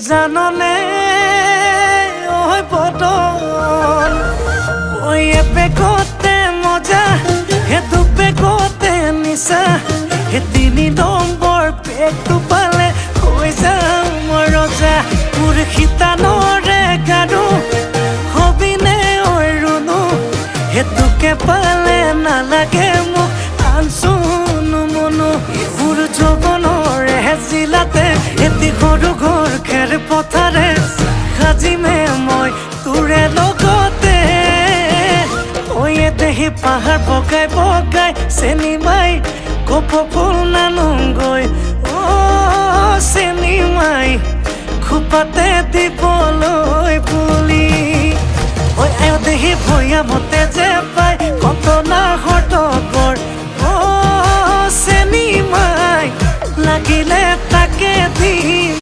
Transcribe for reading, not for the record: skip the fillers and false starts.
জাননে ওই বদন ওই পেকতে মজা হে দু পেকতে নিচা হে 3 নম্বৰ পেকটো পালে হৈ যাম মই ৰজা মোৰ খিতানৰে গাৰু হবিনে ঐ ৰুনু হেতুকে পালে নালাগে মোক আনচুনো মনো মোৰ যৌৱনৰে জিলাতে এটি সৰু ঘৰ খেৰ পথাৰে সাজিমে মই তোৰে লগতে ঐ দেহি পাহাৰ বগাই বগাই চেনি মাই কপৌ ফুল নানোগৈ চেনি মাই খোপাতে